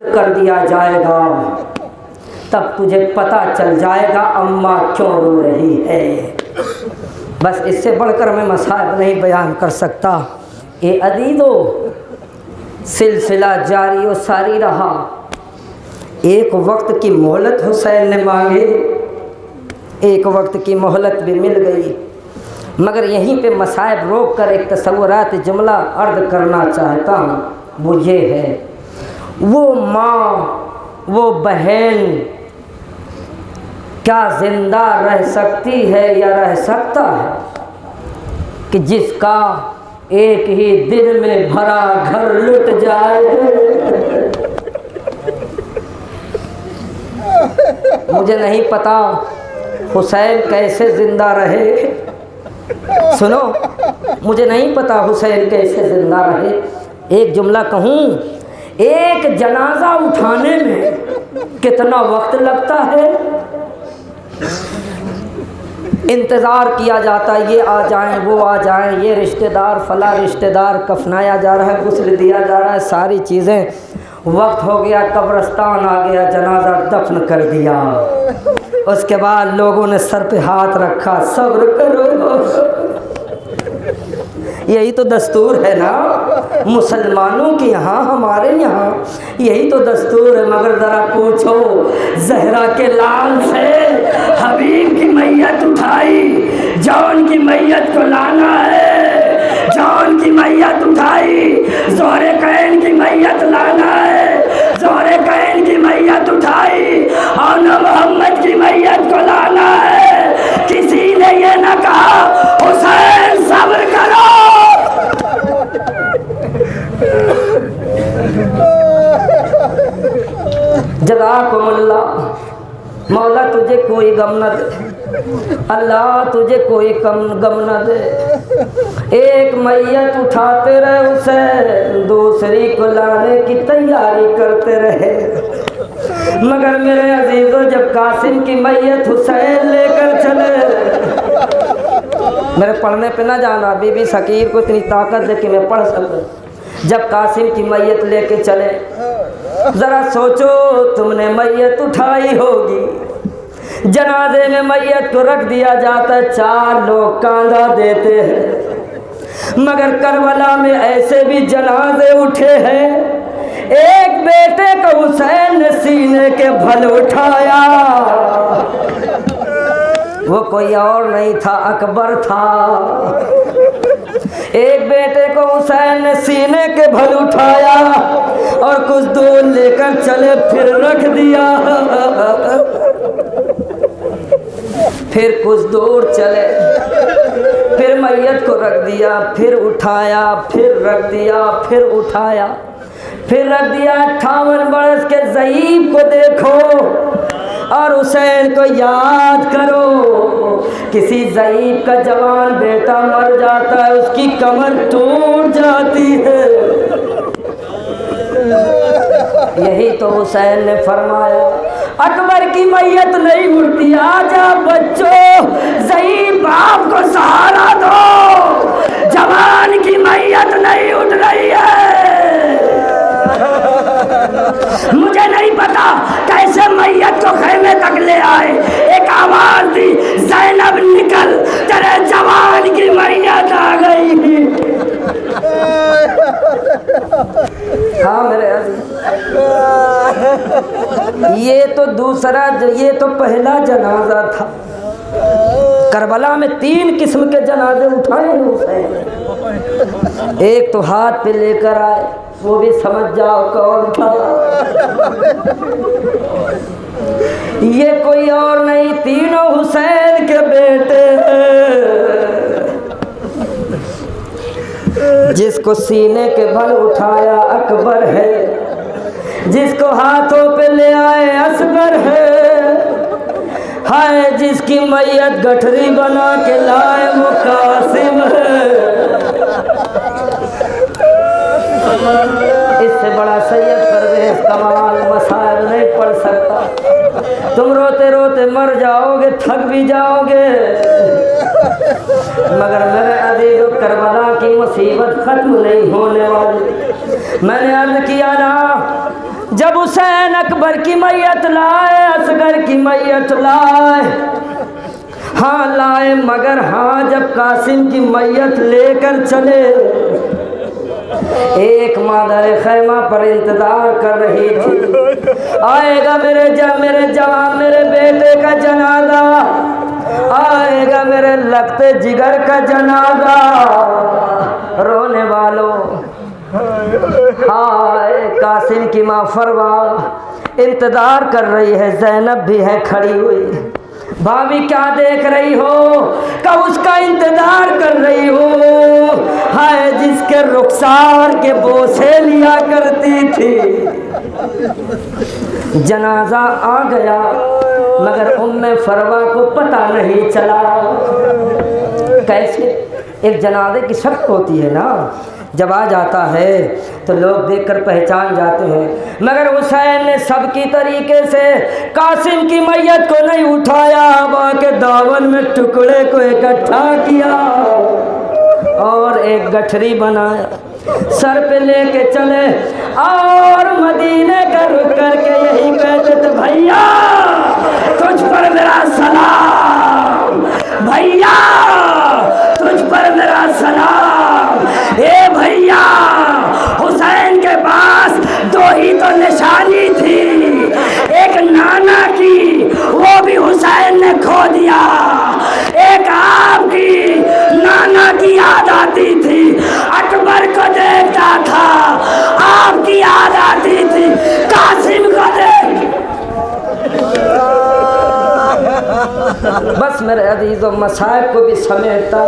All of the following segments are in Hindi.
कर दिया जाएगा, तब तुझे पता चल जाएगा अम्मा क्यों रो रही है। बस इससे बढ़कर मैं मसाइब नहीं बयान कर सकता। ये अदीदो सिलसिला जारी और सारी रहा। एक वक्त की मोहलत हुसैन ने मांगी, एक वक्त की मोहलत भी मिल गई, मगर यहीं पे मसाइब रोक कर एक तसव्वुरात जुमला अर्ज करना चाहता हूँ। वो ये है, वो माँ वो बहन क्या ज़िंदा रह सकती है या रह सकता है कि जिसका एक ही दिन में भरा घर लुट जाए। मुझे नहीं पता हुसैन कैसे ज़िंदा रहे, सुनो, मुझे नहीं पता हुसैन कैसे ज़िंदा रहे। एक जुमला कहूँ, एक जनाजा उठाने में कितना वक्त लगता है। इंतज़ार किया जाता, ये आ जाएं वो आ जाएं, ये रिश्तेदार फला रिश्तेदार, कफनाया जा रहा है, गुस्ल दिया जा रहा है, सारी चीज़ें। वक्त हो गया, कब्रिस्तान आ गया, जनाजा दफन कर दिया। उसके बाद लोगों ने सर पे हाथ रखा, सब्र करो। यही तो दस्तूर है ना मुसलमानों के यहाँ, हमारे यहाँ यही तो दस्तूर है। मगर ज़रा पूछो, जहरा के लाल से हबीब की मैयत उठाई, जौन की मैयत को लाना है, जौन की मैयत उठाई, ज़ोहरे कैन की मैयत लाना है, ज़ोहरे कैन की मैयत उठाई, और न मोहम्मद की मैयत को लाना है। किसी ने ये न कहा हुसैन सब्र करो। जज़ाकुमुल्लाह, मौला तुझे कोई गम न दे, अल्लाह तुझे कोई गम न दे। एक मैयत उठाते रहे उसे, दूसरी को लाने की तैयारी करते रहे। मगर मेरे अजीजों, जब कासिम की मैयत हुसैन लेकर चले, मेरे पढ़ने पे ना जाना, बीबी शकीर को इतनी ताकत दे कि मैं पढ़ सकूं। जब कासिम की मैयत लेके चले, ज़रा सोचो, तुमने मैयत उठाई होगी, जनाजे में मैयत को रख दिया जाता है, 4 लोग कांधा देते हैं। मगर करबला में ऐसे भी जनाजे उठे हैं। एक बेटे को हुसैन ने सीने के भल उठाया, वो कोई और नहीं था, अकबर था। एक बेटे को हुसैन ने सीने के भल उठाया और कुछ दूर लेकर चले, फिर रख दिया। फिर कुछ दूर चले, फिर मैयत को रख दिया, फिर उठाया, फिर रख दिया, फिर उठाया, फिर रख दिया। 58 बरस के ज़ईब को देखो और हुसैन को याद करो। किसी ज़ईब का जवान बेटा मर जाता है, उसकी कमर टूट जाती है। यही तो हुसैन ने फरमाया, अकबर की मैयत नहीं उठती, आजा बच्चों, ज़ईब बाप को सहारा दो, जवान की मैयत नहीं उठ रही है। मुझे नहीं पता कैसे मैयत को खेमे तक ले आए। एक आवाज दी, ज़ैनब निकल, तेरे जवान की मैयत आ गई। हाँ मेरे ये तो दूसरा, ये तो पहला जनाजा था। करबला में 3 किस्म के जनाजे उठाए हैं हुसैन। एक तो हाथ पे लेकर आए, वो भी समझ जाओ कौन था। ये कोई और नहीं, तीनों हुसैन के बेटे हैं। जिसको सीने के बल उठाया अकबर है, जिसको हाथों पे ले आए असगर है, हाय जिसकी मैयत गठरी बना के लाए वो कासिम है। इससे बड़ा सैयद परवेज़ कमाल मसाइल नहीं पढ़ सकता। तुम रोते रोते मर जाओगे, थक भी जाओगे, मगर मेरे अजीज़ों, करबला की मुसीबत ख़त्म नहीं होने वाली। मैंने अर्ज़ किया ना, जब हुसैन अकबर की मैयत लाए, असगर की मैयत लाए, हाँ लाए, मगर हाँ जब कासिम की मैयत लेकर चले, एक मादर खैमा पर इंतजार कर रही थी, आएगा मेरे जवान मेरे बेटे का जनाजा, आएगा मेरे लगते जिगर का जनाजा। रोने वालों, हाय कासिम की माँ फरवा इंतजार कर रही है, ज़ैनब भी है खड़ी हुई। भाभी क्या देख रही हो? कब उसका इंतजार कर रही हो, हाय जिसके रुखसार के बोसे लिया करती थी। जनाजा आ गया मगर उम्मे फरवा को पता नहीं चला। कैसे? एक जनाजे की शक होती है ना, जब आ जाता है तो लोग देखकर पहचान जाते हैं, मगर हुसैन ने सबकी तरीके से कासिम की मैयत को नहीं उठाया, हवा के दावन में टुकड़े को इकट्ठा किया और एक गठरी बनाया, सर पे लेके चले और मदीने का रुक करके यही कहते थे, भैया तुझ पर मेरा सलाम, भैया तुझ पर मेरा सलाम। ए भैया, हुसैन के पास दो ही तो निशानी थी, एक नाना की वो भी हुसैन ने खो दिया, एक आपकी नाना की याद आती थी, अकबर को देखता था आपकी याद आती थी, कासिम को देख। बस मेरे अजीज़ों मसाइब को भी समेटता।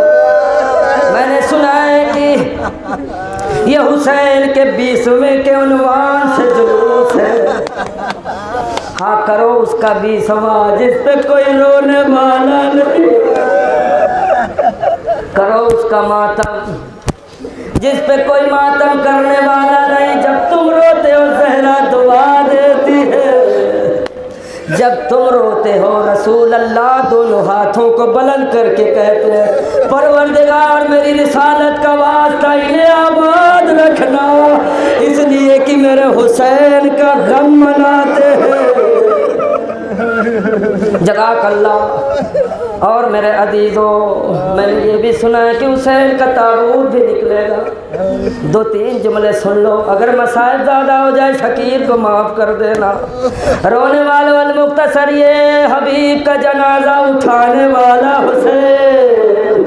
मैंने सुना है कि ये हुसैन के 20वें के उन्वान से जुलूस है, हाँ करो उसका 20वां जिस पे कोई रोने वाला नहीं, करो उसका मातम जिस पे कोई मातम करने वाला नहीं। जब तुम रोते हो ज़हरा दुआ देती है, जब तुम रोते हो रसूल अल्लाह दोनों हाथों को बुलंद करके कहते हैं, परवरदिगार मेरी रिसालत का वास्ता इन्हें आबाद रखना, इसलिए कि मेरे हुसैन का गम मनाते हैं। जज़ाक अल्लाह। और मेरे अजीज़ों, मैंने ये भी सुना है कि हुसैन का ताबूत भी निकलेगा। 2-3 जुमले सुन लो, अगर मसाइब ज़्यादा हो जाए शकीर को माफ़ कर देना। रोने वाले वाल मुख्तसर, ये हबीब का जनाजा उठाने वाला हुसैन,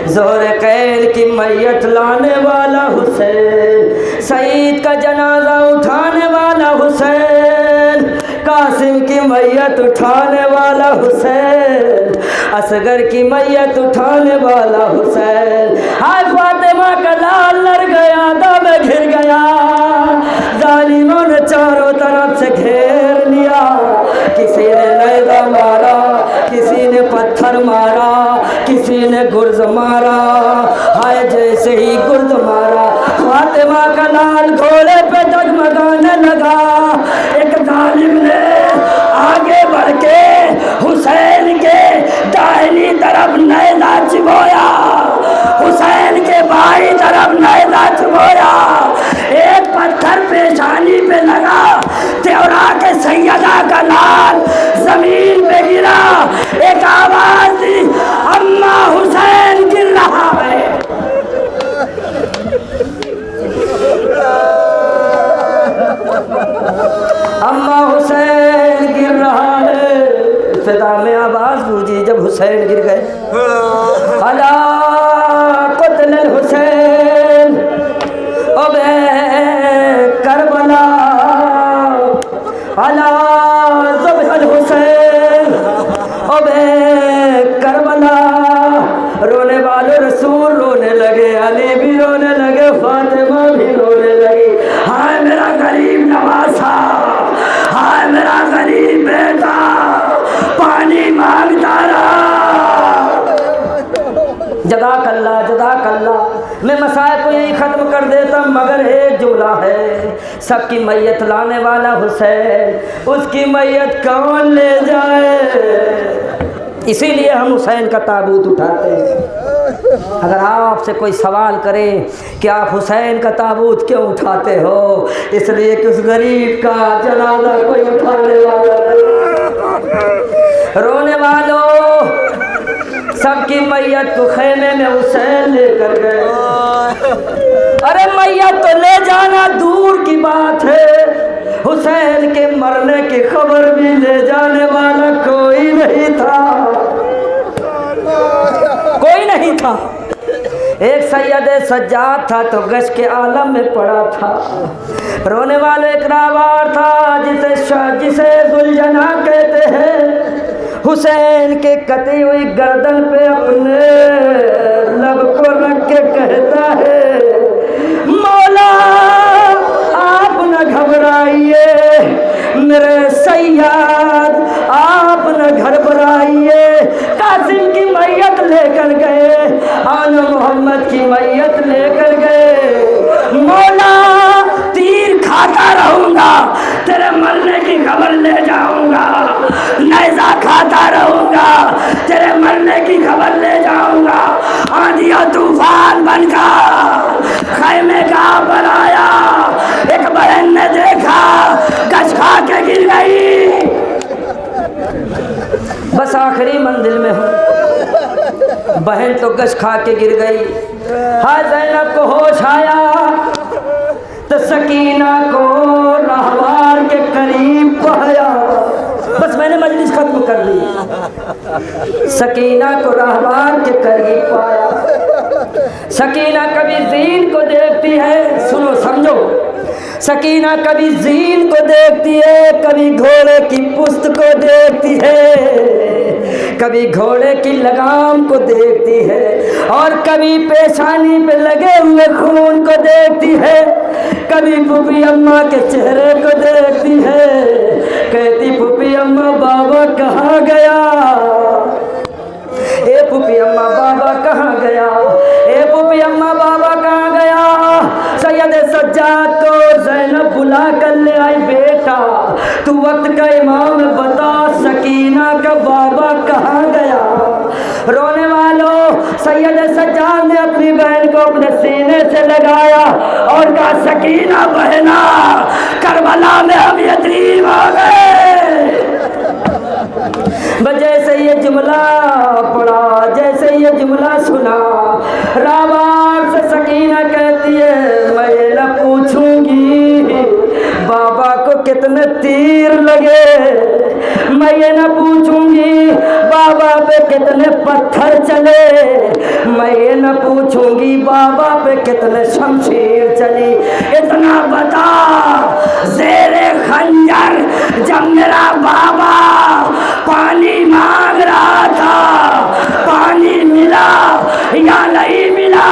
ज़ोहर कैल की मैयत लाने वाला हुसैन, सईद का जनाजा उठाने वाला हुसैन, कासिम की मैयत उठाने वाला हुसैन, असगर की मैयत उठाने वाला हुसैन। हाय फातिमा का लाल लड़ गया, दम घिर गया, जालिमों ने चारों तरफ से घेर लिया, किसी ने नैज़ा मारा, किसी ने पत्थर मारा, किसी ने गुर्ज मारा। हाय जैसे ही गुर्ज मारा, फातिमा का लाल घोड़े पे डगमगाने लगा। एक जालिम ने आगे बढ़ के हुसैन के दाहिनी तरफ नैज़ा चुभोया, हुसैन के बाईं तरफ नैज़ा चुभोया, एक पत्थर पेशानी पे लगा, त्योरा के सैयदा का लाल जमीन पे गिरा। एक आवाज दी, अम्मा हुसैन गिर रहा है। अम्मा हुसैन गिर रहा है। फिदा में आवाज गूंजी जब हुसैन गिर गए, अला क़त्ल हुसैन अबे करबला, अला ज़ब्ह हुसैन अबे करबला। रोने वाले रसूल रोने लगे, अली भी रोने लगे, फातिमा भी रोने लगी। हाय मेरा गरीब नवासा, हाय मेरा गरीब बेटा, पानी मांगता रहा। जज़ाक अल्लाह, जज़ाक अल्लाह। मैं मसाइब को यही ख़त्म कर देता, मगर एक जुमला है, सबकी मैयत लाने वाला हुसैन, उसकी मैयत कौन ले जाए? इसीलिए हम हुसैन का ताबूत उठाते हैं। अगर आपसे कोई सवाल करे कि आप हुसैन का ताबूत क्यों उठाते हो, इसलिए कि उस गरीब का जनाजा कोई उठाने वाला नहीं। रोने वालों, सबकी मैयत को खेमे में हुसैन लेकर गए। अरे मैयत तो ले जाना दूर की बात है, हुसैन के मरने की खबर भी ले जाने वाला कोई नहीं था, कोई नहीं था। एक सैयद सज्जाद था तो गश के आलम में पड़ा था। रोने वाले एक रावार था जिसे जुलजना कहते हैं। हुसैन के कटी हुई गर्दन पे अपने लब को रख के कहता है, मौला आप न घबराइए मेरे सैयद, आप न घबराइए। कासिम की मैयत लेकर गए, आन मोहम्मद की मैयत लेकर गए। मौला तीर खाता रहूंगा, तेरे मरने की खबर ले जाऊंगा, नैज़ा खाता रहूंगा, तेरे मरने की खबर ले जाऊंगा। आंधी और तूफान बनकर खैमे का पर आया, एक बहन ने देखा, गश खा के गिर गई। बस आखिरी मंजिल में हूँ, बहन तो गश खा के गिर गई। हाँ, ज़ैनब को होश आया तो सकीना को रहवार के करीब पाया। बस मैंने मजलिस खत्म कर दी। सकीना को रहवार के करीब पाया। सकीना कभी ज़ीन को देखती है, सुनो समझो, सकीना कभी ज़ीन को देखती है, कभी घोड़े की पुस्त को देखती है, कभी घोड़े की लगाम को देखती है, और कभी पेशानी पे लगे हुए खून को देखती है, कभी फूफी अम्मा के चेहरे को देखती है। कहती फूफी अम्मा बाबा कहाँ गया, ए फूफी अम्मा बाबा कहाँ गया, ए फूफी अम्मा बाबा कहाँ गया। सैयद सज्जाद को ज़ैनब बुला कर ले आई, बेटा तू वक्त का इमाम बता, सकीना का बाबा कहाँ गया। रोने वालों, सैयद सज्जाद ने अपनी बहन को अपने सीने से लगाया और कहा, सकीना बहना, करबला में हम यतीम हो गए। जैसे ये जुमला पढ़ा, जैसे ये जुमला सुना, रावार से सकीना कहती है, मैं न पूछूंगी बाबा को कितने तीर लगे, मैं ये न पूछूंगी बाबा पे कितने पत्थर चले, मैं ये न पूछूंगी बाबा पे कितने शमशीर चली। इतना बता, ज़ेरे खंजर जब मेरा बाबा पानी मांग रहा था, पानी मिला या नहीं मिला।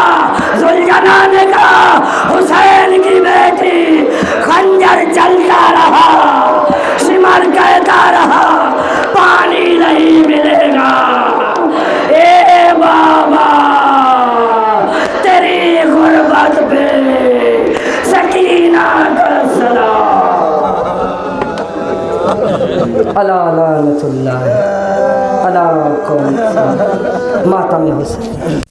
जुलजना ने कहा, हुसैन की बेटी, खंजर चलता रहा, सिमर कहता रहा, पानी नहीं मिलेगा। ए बाबा, तेरी गुर्बत पे सकीना का सलाम। अला लानतुल्लाह अला कौम मातम हुसैन।